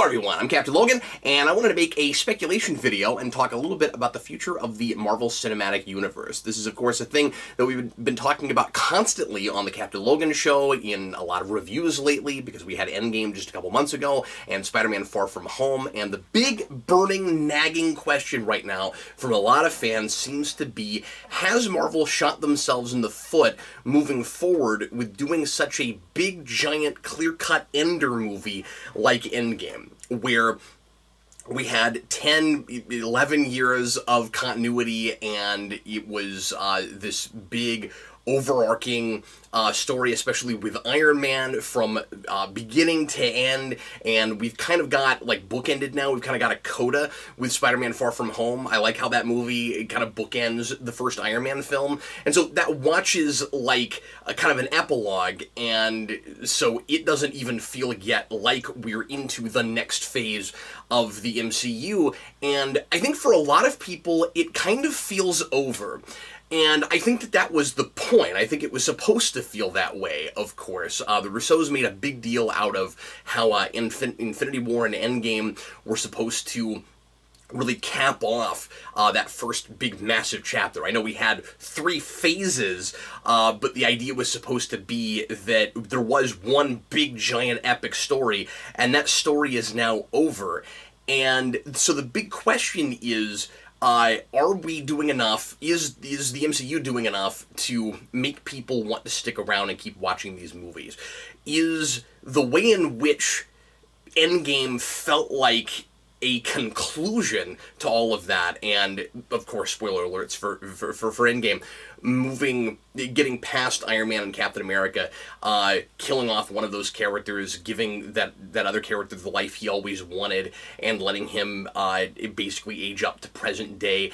Hello everyone, I'm Captain Logan, and I wanted to make a speculation video and talk a little bit about the future of the Marvel Cinematic Universe. This is, of course, a thing that we've been talking about constantly on the Captain Logan show, in a lot of reviews lately, because we had Endgame just a couple months ago, and Spider-Man Far From Home, and the big, burning, nagging question right now from a lot of fans seems to be, has Marvel shot themselves in the foot moving forward with doing such a big, giant, clear-cut ender movie like Endgame, where we had 10, 11 years of continuity, and it was this big, overarching story, especially with Iron Man, from beginning to end, and we've kind of got, like, bookended now. We've kind of got a coda with Spider-Man Far From Home. I like how that movie kind of bookends the first Iron Man film, and so that watches like a kind of an epilogue, and so it doesn't even feel yet like we're into the next phase of the MCU, and I think for a lot of people, it kind of feels over. And I think that that was the point. I think it was supposed to feel that way, of course. The Russos made a big deal out of how Infinity War and Endgame were supposed to really cap off that first big, massive chapter. I know we had 3 phases, but the idea was supposed to be that there was one big, giant, epic story, and that story is now over. And so the big question is, are we doing enough, is the MCU doing enough to make people want to stick around and keep watching these movies? Is the way in which Endgame felt like a conclusion to all of that, and of course, spoiler alerts for Endgame, getting past Iron Man and Captain America, killing off one of those characters, giving that other character the life he always wanted, and letting him basically age up to present day.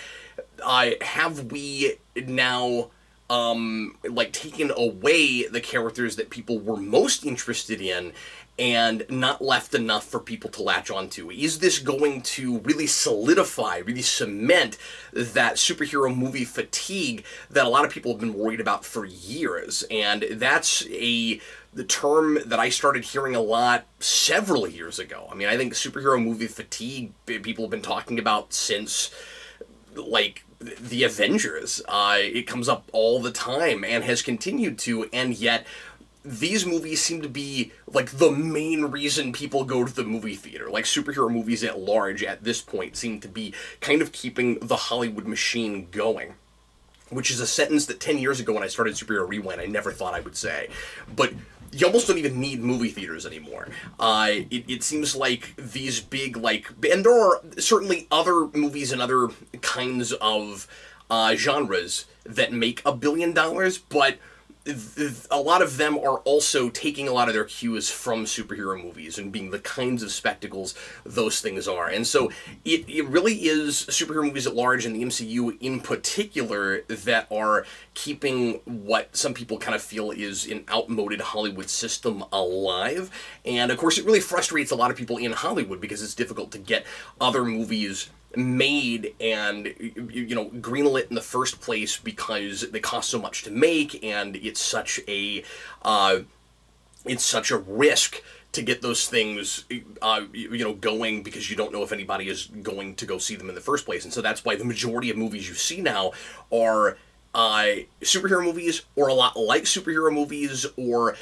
Have we now like taken away the characters that people were most interested in and not left enough for people to latch onto? Is this going to really solidify, really cement that superhero movie fatigue that a lot of people have been worried about for years? And that's the term that I started hearing a lot several years ago. I mean, I think superhero movie fatigue people have been talking about since, like, the Avengers. It comes up all the time and has continued to, and yet these movies seem to be, like, the main reason people go to the movie theater. Like, superhero movies at large at this point seem to be kind of keeping the Hollywood machine going. Which is a sentence that 10 years ago when I started Superhero Rewind I never thought I would say. But you almost don't even need movie theaters anymore. It seems like these big, like, and there are certainly other movies and other kinds of genres that make $1 billion, but a lot of them are also taking a lot of their cues from superhero movies and being the kinds of spectacles those things are. And so it really is superhero movies at large, and the MCU in particular, that are keeping what some people kind of feel is an outmoded Hollywood system alive. And of course it really frustrates a lot of people in Hollywood because it's difficult to get other movies made and, you know, greenlit in the first place because they cost so much to make, and it's such a risk to get those things, you know, going, because you don't know if anybody is going to go see them in the first place. And so that's why the majority of movies you see now are superhero movies, or a lot like superhero movies, or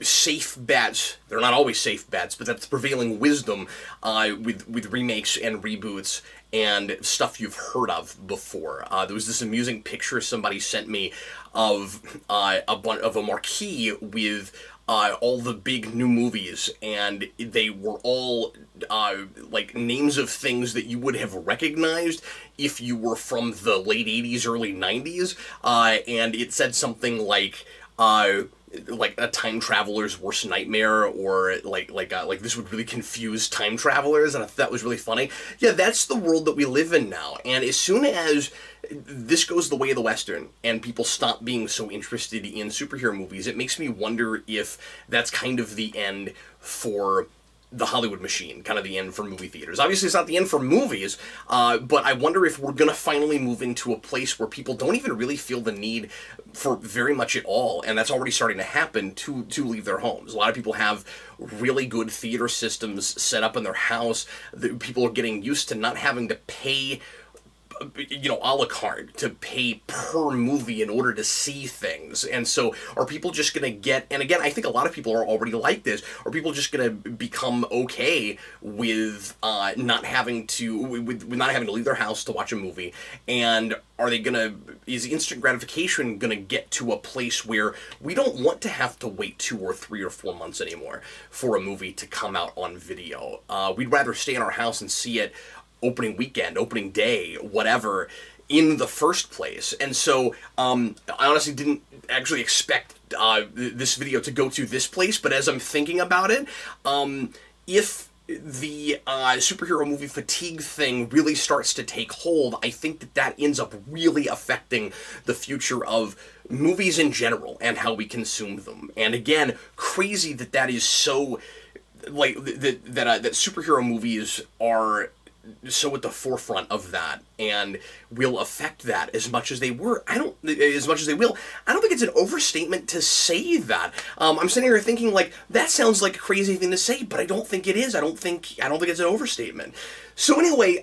safe bets. They're not always safe bets, but that's the prevailing wisdom with remakes and reboots and stuff you've heard of before. There was this amusing picture somebody sent me of a marquee with all the big new movies, and they were all like names of things that you would have recognized if you were from the late 80s, early 90s, and it said something like a time traveler's worst nightmare, or like this would really confuse time travelers, and I thought that was really funny. Yeah, that's the world that we live in now, and as soon as this goes the way of the Western and people stop being so interested in superhero movies, it makes me wonder if that's kind of the end for the Hollywood machine, kind of the end for movie theaters. Obviously, it's not the end for movies, but I wonder if we're going to finally move into a place where people don't even really feel the need for very much at all, and that's already starting to happen, to leave their homes. A lot of people have really good theater systems set up in their house. People are getting used to not having to pay, you know, a la carte, to pay per movie in order to see things. And so are people just going to get, and again, I think a lot of people are already like this, are people just going to become okay with not having to, with not having to leave their house to watch a movie? And are they going to, is instant gratification going to get to a place where we don't want to have to wait 2 or 3 or 4 months anymore for a movie to come out on video? We'd rather stay in our house and see it opening weekend, opening day, whatever, in the first place. And so I honestly didn't actually expect this video to go to this place, but as I'm thinking about it, if the superhero movie fatigue thing really starts to take hold, I think that that ends up really affecting the future of movies in general and how we consume them. And again, crazy that that is so, like, that superhero movies are so at the forefront of that and will affect that as much as they will. I don't think it's an overstatement to say that. I'm sitting here thinking, like, that sounds like a crazy thing to say, but I don't think it is. I don't think it's an overstatement. So anyway,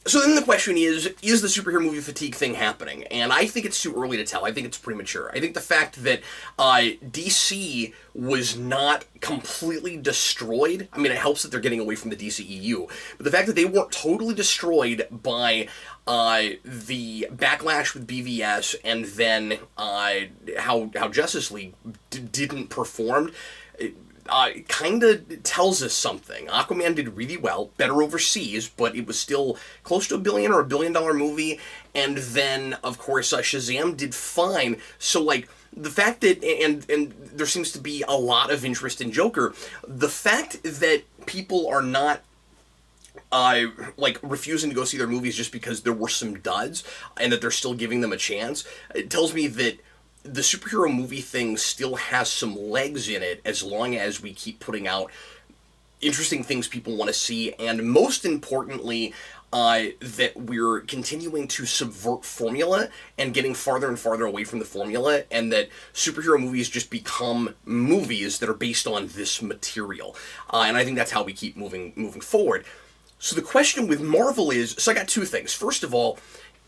so then the question is the superhero movie fatigue thing happening? And I think it's too early to tell. I think it's premature. I think the fact that DC was not completely destroyed, I mean, it helps that they're getting away from the DCEU, but the fact that they weren't totally destroyed by the backlash with BVS and then how Justice League didn't perform, kind of tells us something. Aquaman did really well, better overseas, but it was still close to $1 billion or $1 billion movie. And then, of course, Shazam did fine. So, like, the fact that, and there seems to be a lot of interest in Joker, the fact that people are not like refusing to go see their movies just because there were some duds and that they're still giving them a chance, it tells me that the superhero movie thing still has some legs in it as long as we keep putting out interesting things people want to see, and most importantly, that we're continuing to subvert formula and getting farther and farther away from the formula, and that superhero movies just become movies that are based on this material. And I think that's how we keep moving forward. So the question with Marvel is, so I got two things. First of all,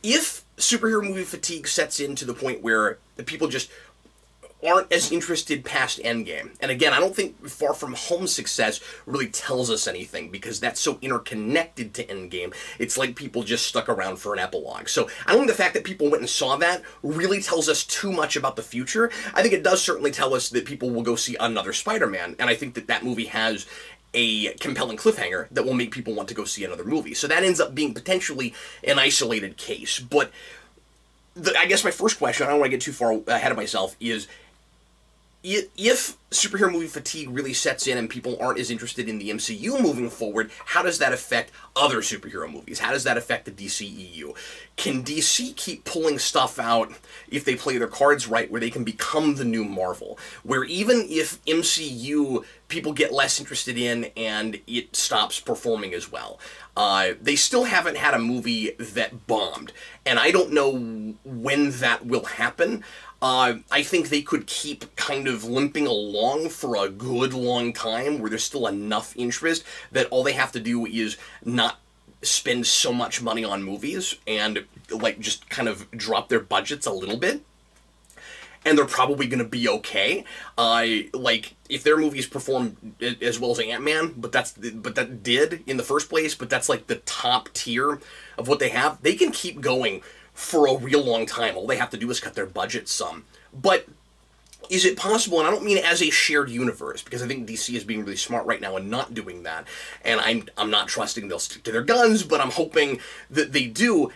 if superhero movie fatigue sets in to the point where the people just aren't as interested past Endgame, and again, I don't think Far From Home's success really tells us anything because that's so interconnected to Endgame. It's like people just stuck around for an epilogue. So I don't think the fact that people went and saw that really tells us too much about the future. I think it does certainly tell us that people will go see another Spider-Man, and I think that that movie has a compelling cliffhanger that will make people want to go see another movie. So that ends up being potentially an isolated case. But I guess my first question, I don't want to get too far ahead of myself, is if superhero movie fatigue really sets in and people aren't as interested in the MCU moving forward, how does that affect other superhero movies? How does that affect the DCEU? Can DC keep pulling stuff out if they play their cards right, where they can become the new Marvel? Where even if MCU people get less interested in and it stops performing as well, they still haven't had a movie that bombed. And I don't know when that will happen. I think they could keep kind of limping along for a good long time where there's still enough interest that all they have to do is not spend so much money on movies and, like, just kind of drop their budgets a little bit. And they're probably going to be okay. Like, if their movies perform as well as Ant-Man, but that did in the first place, but that's like the top tier of what they have, they can keep going for a real long time. All they have to do is cut their budget some. But is it possible, and I don't mean as a shared universe, because I think DC is being really smart right now and not doing that, and I'm not trusting they'll stick to their guns, but I'm hoping that they do.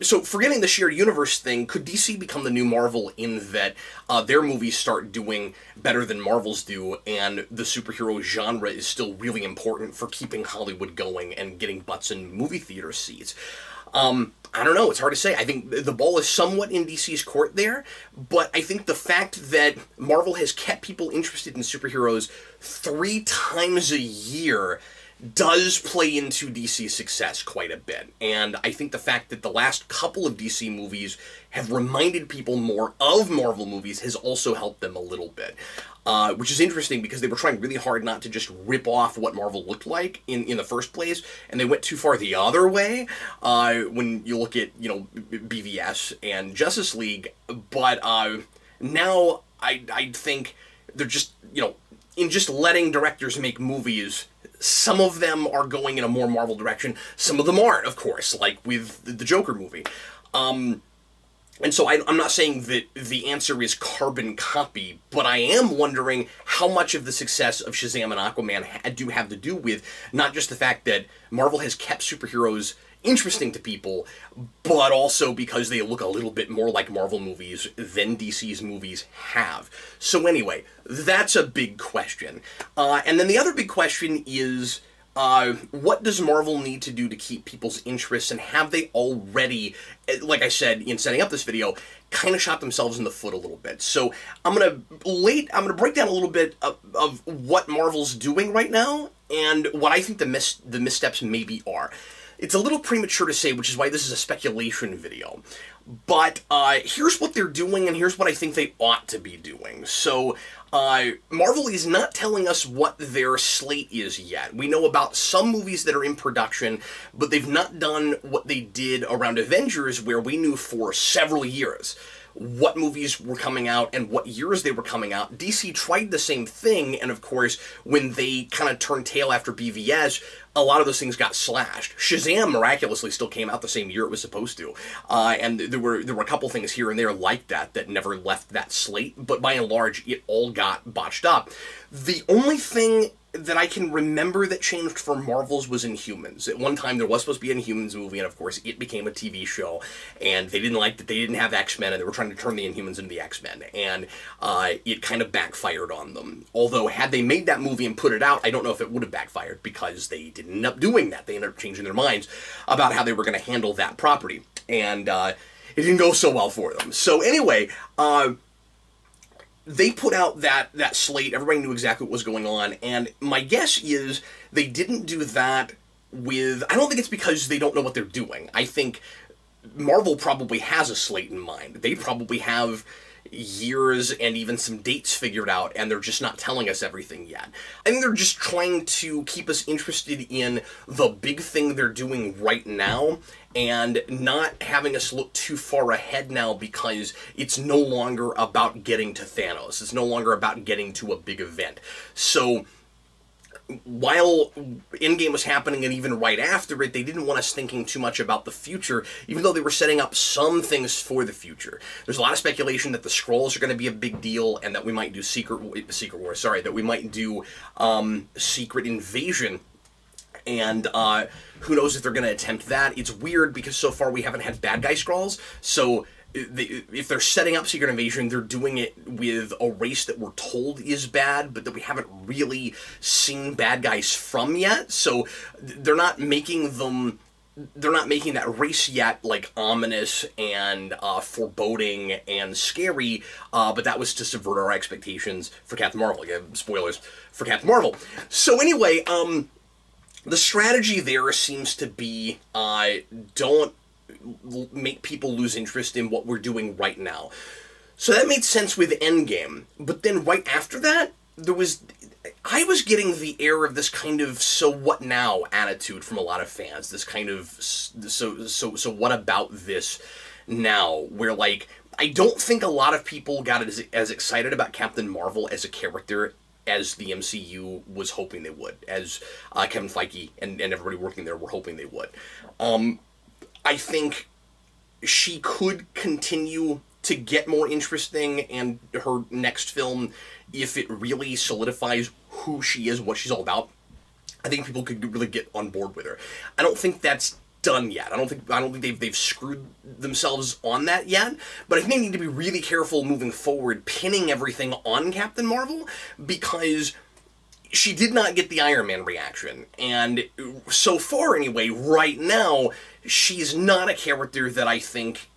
So forgetting the shared universe thing, could DC become the new Marvel in that their movies start doing better than Marvel's do, and the superhero genre is still really important for keeping Hollywood going and getting butts in movie theater seats? I don't know, it's hard to say. I think the ball is somewhat in DC's court there, but I think the fact that Marvel has kept people interested in superheroes 3 times a year does play into DC's success quite a bit. And I think the fact that the last couple of DC movies have reminded people more of Marvel movies has also helped them a little bit. Which is interesting because they were trying really hard not to just rip off what Marvel looked like in the first place, and they went too far the other way when you look at, you know, BVS and Justice League. But now I think they're just, you know, in just letting directors make movies, some of them are going in a more Marvel direction, some of them aren't, of course, like with the Joker movie. And so I'm not saying that the answer is carbon copy, but I am wondering how much of the success of Shazam and Aquaman do have to do with not just the fact that Marvel has kept superheroes interesting to people, but also because they look a little bit more like Marvel movies than DC's movies have. So anyway, that's a big question. And then the other big question is, what does Marvel need to do to keep people's interest, and have they already, like I said in setting up this video, kind of shot themselves in the foot a little bit? So I'm gonna break down a little bit of what Marvel's doing right now and what I think the missteps maybe are. It's a little premature to say, which is why this is a speculation video. But here's what they're doing, and here's what I think they ought to be doing. So Marvel is not telling us what their slate is yet. We know about some movies that are in production, but they've not done what they did around Avengers, where we knew for several years what movies were coming out and what years they were coming out. DC tried the same thing, and of course, when they kind of turned tail after BVS, a lot of those things got slashed. Shazam miraculously still came out the same year it was supposed to, and there were a couple things here and there like that never left that slate, but by and large, it all got botched up. The only thing that I can remember that changed for Marvel's was Inhumans. At one time, there was supposed to be an Inhumans movie, and of course, it became a TV show, and they didn't like that they didn't have X-Men, and they were trying to turn the Inhumans into the X-Men, and it kind of backfired on them. Although, had they made that movie and put it out, I don't know if it would have backfired, because they didn't end up doing that. They ended up changing their minds about how they were going to handle that property, and it didn't go so well for them. So anyway, they put out that slate, everybody knew exactly what was going on, and my guess is they didn't do that with... I don't think it's because they don't know what they're doing. I think Marvel probably has a slate in mind. They probably have years and even some dates figured out, and they're just not telling us everything yet. I think they're just trying to keep us interested in the big thing they're doing right now, and not having us look too far ahead now, because it's no longer about getting to Thanos. It's no longer about getting to a big event. So while Endgame was happening, and even right after it, they didn't want us thinking too much about the future, even though they were setting up some things for the future. There's a lot of speculation that the Skrulls are going to be a big deal, and that we might do Secret Invasion. And who knows if they're going to attempt that. It's weird because so far we haven't had bad guy Skrulls, so if they're setting up Secret Invasion, they're doing it with a race that we're told is bad, but that we haven't really seen bad guys from yet. So they're not making that race yet like ominous and foreboding and scary, but that was to subvert our expectations for Captain Marvel. Again, spoilers for Captain Marvel. So anyway, the strategy there seems to be don't make people lose interest in what we're doing right now. So that made sense with Endgame, but then right after that, I was getting the air of this kind of "so what now" attitude from a lot of fans. This kind of so what about this now? Where, like, I don't think a lot of people got as excited about Captain Marvel as a character as the MCU was hoping they would, as Kevin Feige and everybody working there were hoping they would. I think she could continue to get more interesting, and her next film, if it really solidifies who she is, what she's all about, I think people could really get on board with her. I don't think that's done yet. I don't think they've screwed themselves on that yet, but I think they need to be really careful moving forward, pinning everything on Captain Marvel, because she did not get the Iron Man reaction, and so far anyway, right now, she's not a character that I think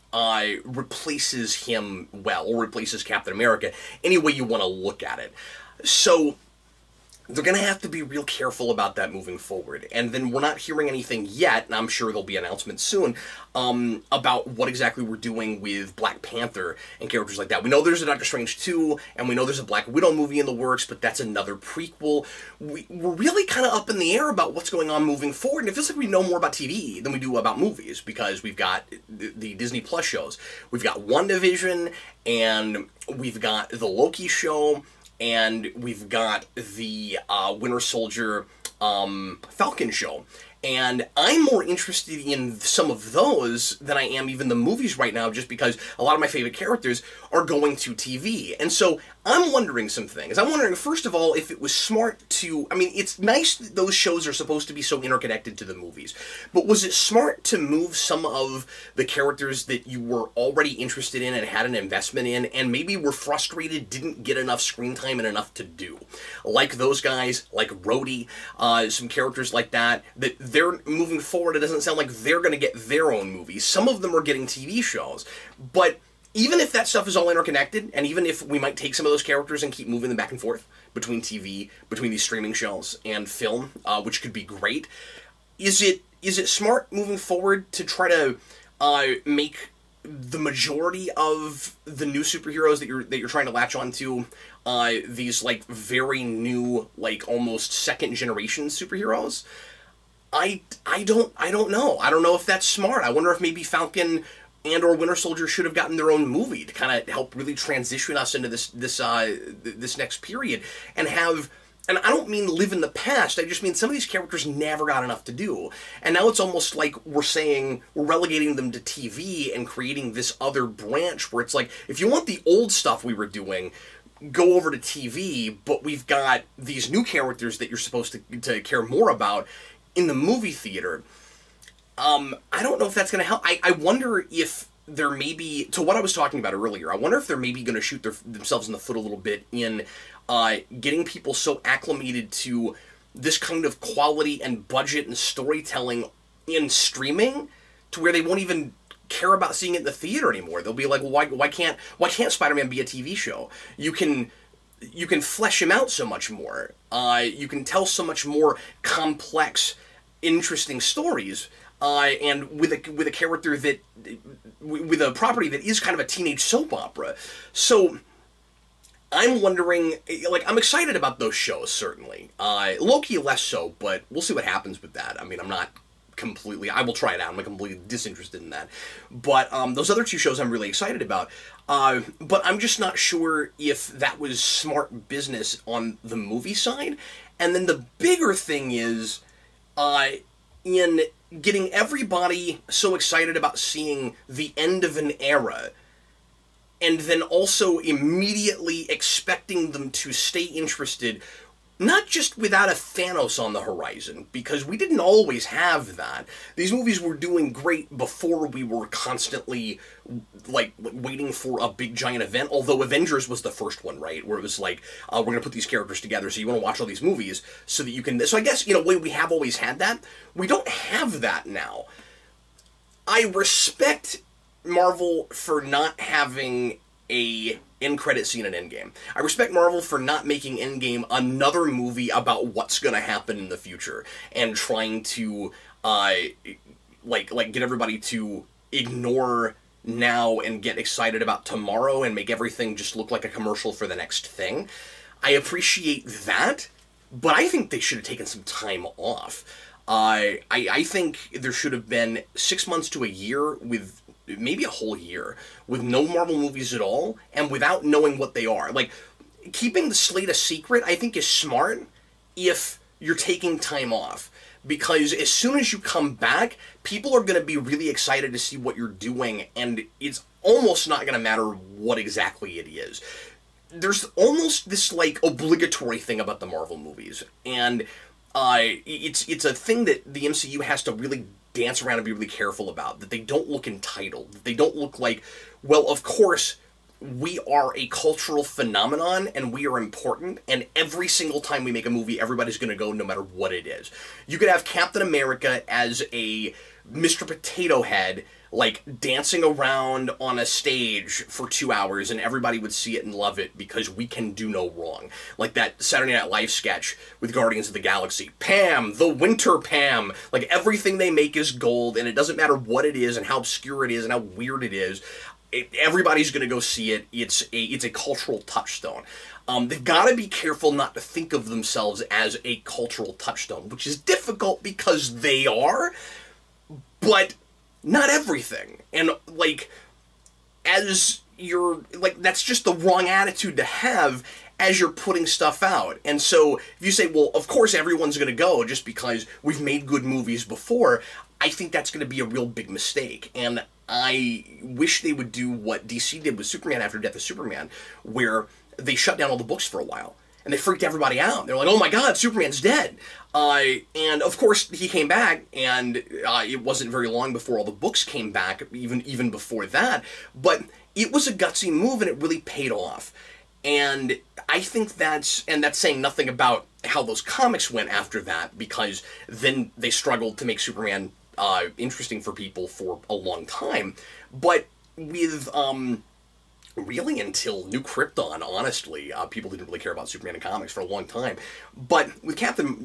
replaces him well, or replaces Captain America, any way you want to look at it. So they're going to have to be real careful about that moving forward. And then we're not hearing anything yet, and I'm sure there'll be announcements soon, about what exactly we're doing with Black Panther and characters like that. We know there's a Doctor Strange 2, and we know there's a Black Widow movie in the works, but that's another prequel. We're really kind of up in the air about what's going on moving forward, and it feels like we know more about TV than we do about movies, because we've got the Disney Plus shows. We've got WandaVision, and we've got the Loki show, and we've got the Winter Soldier Falcon show. And I'm more interested in some of those than I am even the movies right now, just because a lot of my favorite characters are going to TV. And so I'm wondering some things. I'm wondering, first of all, if it was smart to... I mean, it's nice that those shows are supposed to be so interconnected to the movies, but was it smart to move some of the characters that you were already interested in and had an investment in, and maybe were frustrated, didn't get enough screen time and enough to do? Like those guys, like Rhodey, some characters like that they're moving forward. It doesn't sound like they're going to get their own movies. Some of them are getting TV shows, but even if that stuff is all interconnected, and even if we might take some of those characters and keep moving them back and forth between TV, between these streaming shows and film, which could be great, is it smart moving forward to try to make the majority of the new superheroes that you're trying to latch onto these like very new, like almost second generation superheroes? I don't know. I don't know if that's smart. I wonder if maybe Falcon and or Winter Soldier should have gotten their own movie to kind of help really transition us into this next period, and I don't mean live in the past, I just mean some of these characters never got enough to do. And now it's almost like we're relegating them to TV and creating this other branch where it's like, if you want the old stuff we were doing, go over to TV, but we've got these new characters that you're supposed to care more about in the movie theater. I don't know if that's going to help. I wonder if they're maybe, to what I was talking about earlier, I wonder if they're maybe going to shoot themselves in the foot a little bit in getting people so acclimated to this kind of quality and budget and storytelling in streaming to where they won't even care about seeing it in the theater anymore. They'll be like, well, why can't Spider-Man be a TV show? You can flesh him out so much more. You can tell so much more complex, interesting stories. And with a character with a property that is kind of a teenage soap opera. So I'm wondering, like, I'm excited about those shows, certainly. Loki less so, but we'll see what happens with that. I mean, I will try it out. I'm completely disinterested in that. But those other two shows I'm really excited about. But I'm just not sure if that was smart business on the movie side. And then the bigger thing is, in getting everybody so excited about seeing the end of an era, and then also immediately expecting them to stay interested, not just without a Thanos on the horizon, because we didn't always have that. These movies were doing great before we were constantly, like, waiting for a big giant event, although Avengers was the first one, right? Where it was like, we're going to put these characters together, so you want to watch all these movies, so that you can... So I guess, in a way, we have always had that. We don't have that now. I respect Marvel for not having a end credit scene in Endgame. I respect Marvel for not making Endgame another movie about what's going to happen in the future and trying to like get everybody to ignore now and get excited about tomorrow and make everything just look like a commercial for the next thing. I appreciate that, but I think they should have taken some time off. I think there should have been 6 months to a year, with maybe a whole year, with no Marvel movies at all, and without knowing what they are. Like, keeping the slate a secret, I think, is smart if you're taking time off. Because as soon as you come back, people are going to be really excited to see what you're doing, and it's almost not going to matter what exactly it is. There's almost this, like, obligatory thing about the Marvel movies, and it's a thing that the MCU has to really dance around and be really careful about, that they don't look entitled, that they don't look like, well, of course, we are a cultural phenomenon and we are important, and every single time we make a movie, everybody's going to go no matter what it is. You could have Captain America as a Mr. Potato Head, like, dancing around on a stage for 2 hours, and everybody would see it and love it because we can do no wrong. Like that Saturday Night Live sketch with Guardians of the Galaxy. Pam, the Winter Pam. Like, everything they make is gold, and it doesn't matter what it is and how obscure it is and how weird it is. Everybody's going to go see it. It's a cultural touchstone. They've got to be careful not to think of themselves as a cultural touchstone, which is difficult because they are, but not everything. And, like, as you're, like, that's just the wrong attitude to have as you're putting stuff out. And so, if you say, well, of course everyone's going to go just because we've made good movies before, I think that's going to be a real big mistake. And I wish they would do what DC did with Superman after Death of Superman, where they shut down all the books for a while. And they freaked everybody out. They're like, oh my god, Superman's dead. And of course, he came back, and it wasn't very long before all the books came back, even before that. But it was a gutsy move, and it really paid off. And I think that's saying nothing about how those comics went after that, because then they struggled to make Superman interesting for people for a long time. But with, really until New Krypton, honestly, people didn't really care about Superman in comics for a long time. But with I'm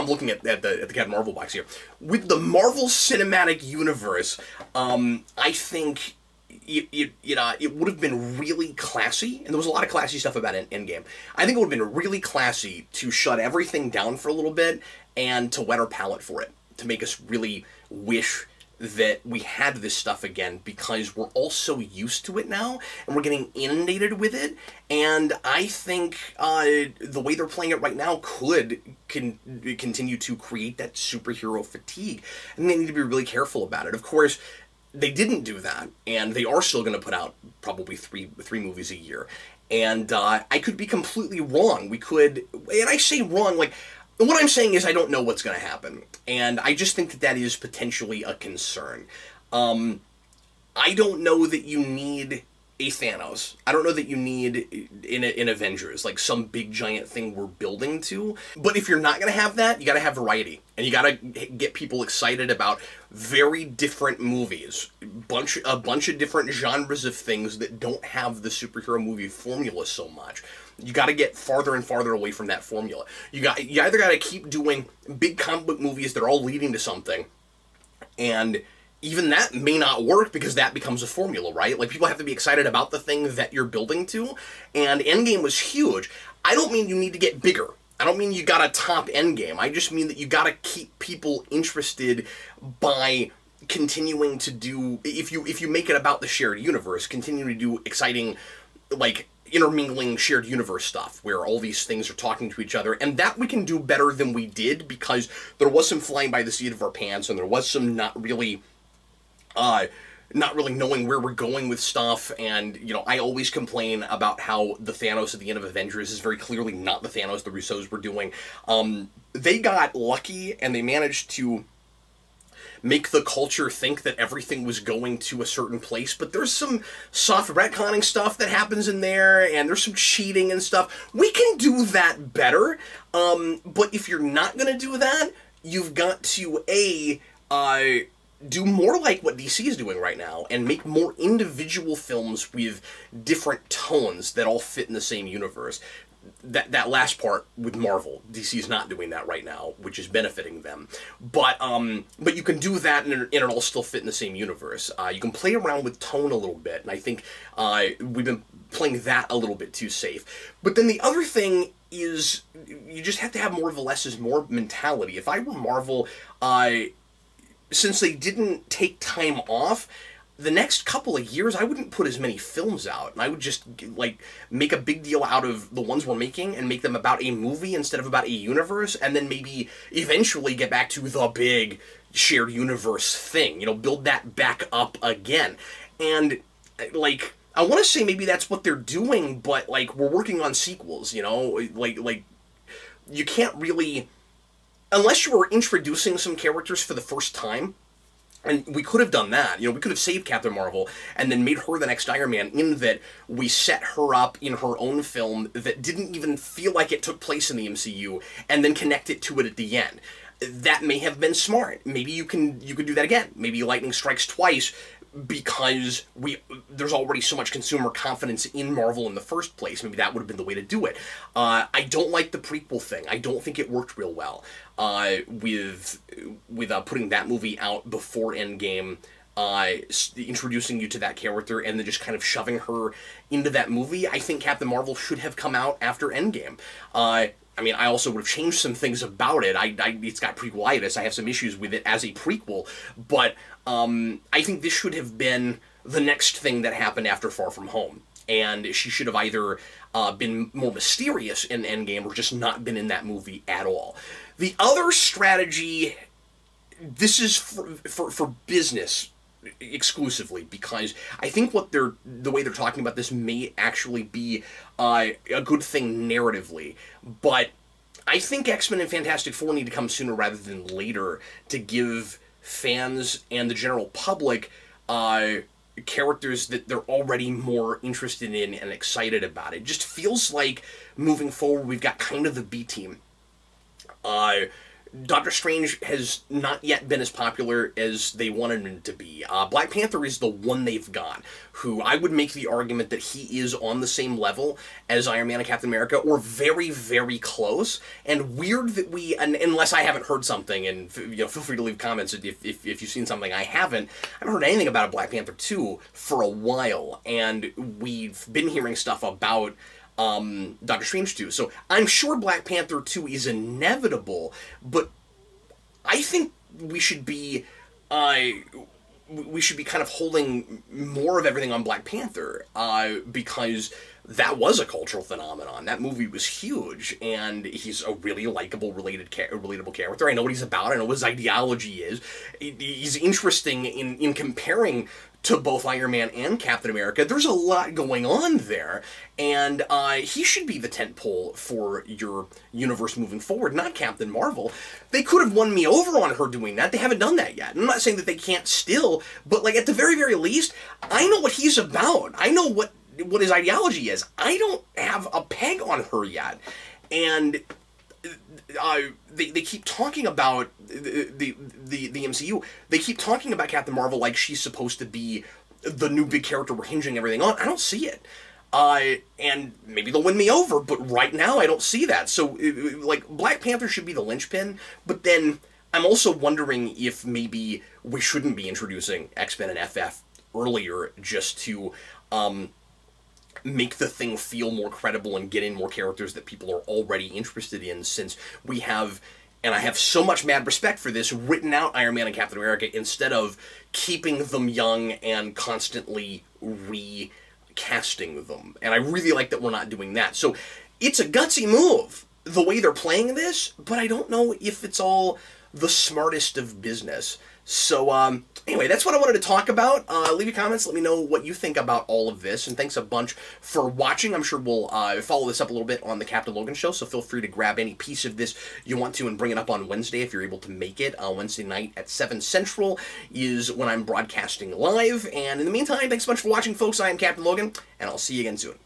looking at the Captain Marvel box here. With the Marvel Cinematic Universe, I think it would have been really classy, and there was a lot of classy stuff about Endgame. I think it would have been really classy to shut everything down for a little bit and to wet our palate for it, to make us really wish that we had this stuff again, because we're all so used to it now, and we're getting inundated with it, and I think the way they're playing it right now could continue to create that superhero fatigue, and they need to be really careful about it. Of course, they didn't do that, and they are still going to put out probably three movies a year, and I could be completely wrong. We could, and I say wrong, like, what I'm saying is I don't know what's going to happen, and I just think that is potentially a concern. I don't know that you need a Thanos. I don't know that you need in Avengers, like some big giant thing we're building to. But if you're not going to have that, you got to have variety, and you got to get people excited about very different movies, a bunch of different genres of things that don't have the superhero movie formula so much. You got to get farther and farther away from that formula. You either got to keep doing big comic book movies that are all leading to something, and even that may not work because that becomes a formula, right? Like, people have to be excited about the thing that you're building to, and Endgame was huge. I don't mean you need to get bigger. I don't mean you gotta top Endgame. I just mean that you gotta keep people interested by continuing to do, if you make it about the shared universe, continue to do exciting, like, intermingling shared universe stuff where all these things are talking to each other, and that we can do better than we did, because there was some flying by the seat of our pants, and there was some not really knowing where we're going with stuff. And, you know, I always complain about how the Thanos at the end of Avengers is very clearly not the Thanos the Russos were doing. They got lucky, and they managed to make the culture think that everything was going to a certain place, but there's some soft retconning stuff that happens in there, and there's some cheating and stuff. We can do that better, but if you're not going to do that, you've got to, do more like what DC is doing right now, and make more individual films with different tones that all fit in the same universe. That last part with Marvel, DC's not doing that right now, which is benefiting them. But you can do that, and it all still fit in the same universe. You can play around with tone a little bit, and I think we've been playing that a little bit too safe. But then the other thing is, you just have to have more of a less is more mentality. If I were Marvel, since they didn't take time off, the next couple of years, I wouldn't put as many films out, and I would just, like, make a big deal out of the ones we're making and make them about a movie instead of about a universe, and then maybe eventually get back to the big shared universe thing, you know, build that back up again. And, like, I want to say maybe that's what they're doing, but, like, we're working on sequels, you know, like, you can't really, unless you were introducing some characters for the first time, And we could have done that. You know, we could have saved Captain Marvel and then made her the next Iron Man, in that we set her up in her own film that didn't even feel like it took place in the MCU, and then connect it to it at the end. That may have been smart. Maybe you could do that again. Maybe lightning strikes twice, because there's already so much consumer confidence in Marvel in the first place. Maybe that would have been the way to do it. I don't like the prequel thing. I don't think it worked real well with putting that movie out before Endgame, introducing you to that character, and then just kind of shoving her into that movie. I think Captain Marvel should have come out after Endgame. I mean, I also would have changed some things about it. It's got prequelitis. I have some issues with it as a prequel, but I think this should have been the next thing that happened after Far From Home. And she should have either been more mysterious in Endgame, or just not been in that movie at all. The other strategy, this is for business exclusively, because I think the way they're talking about this may actually be a good thing narratively, but I think X-Men and Fantastic Four need to come sooner rather than later to give fans and the general public characters that they're already more interested in and excited about. It just feels like, moving forward, we've got kind of the B team. Doctor Strange has not yet been as popular as they wanted him to be. Black Panther is the one they've got, who I would make the argument that he is on the same level as Iron Man and Captain America, or very, very close. And weird that unless I haven't heard something, and feel free to leave comments if you've seen something I haven't heard anything about a Black Panther 2 for a while, and we've been hearing stuff about Doctor Strange 2. So I'm sure Black Panther 2 is inevitable, but I think we should be kind of holding more of everything on Black Panther, because that was a cultural phenomenon. That movie was huge, and he's a really likable, relatable character. I know what he's about. I know what his ideology is. He's interesting in comparing to both Iron Man and Captain America. There's a lot going on there, and he should be the tentpole for your universe moving forward, not Captain Marvel. They could have won me over on her doing that. They haven't done that yet. I'm not saying that they can't still, but like, at the very, very least, I know what he's about. I know what his ideology is. I don't have a peg on her yet, and they keep talking about the MCU. They keep talking about Captain Marvel like she's supposed to be the new big character we're hinging everything on. I don't see it. And maybe they'll win me over, but right now I don't see that. So, like, Black Panther should be the linchpin, but then I'm also wondering if maybe we shouldn't be introducing X-Men and FF earlier, just to make the thing feel more credible and get in more characters that people are already interested in, since we have, and I have so much mad respect for this, written out Iron Man and Captain America instead of keeping them young and constantly recasting them. And I really like that we're not doing that. So it's a gutsy move, the way they're playing this, but I don't know if it's all the smartest of business. So, anyway, that's what I wanted to talk about. Leave your comments, let me know what you think about all of this, and thanks a bunch for watching. I'm sure we'll follow this up a little bit on the Captain Logan Show, so feel free to grab any piece of this you want to and bring it up on Wednesday if you're able to make it. Wednesday night at 7 Central is when I'm broadcasting live, and in the meantime, thanks a bunch for watching, folks. I am Captain Logan, and I'll see you again soon.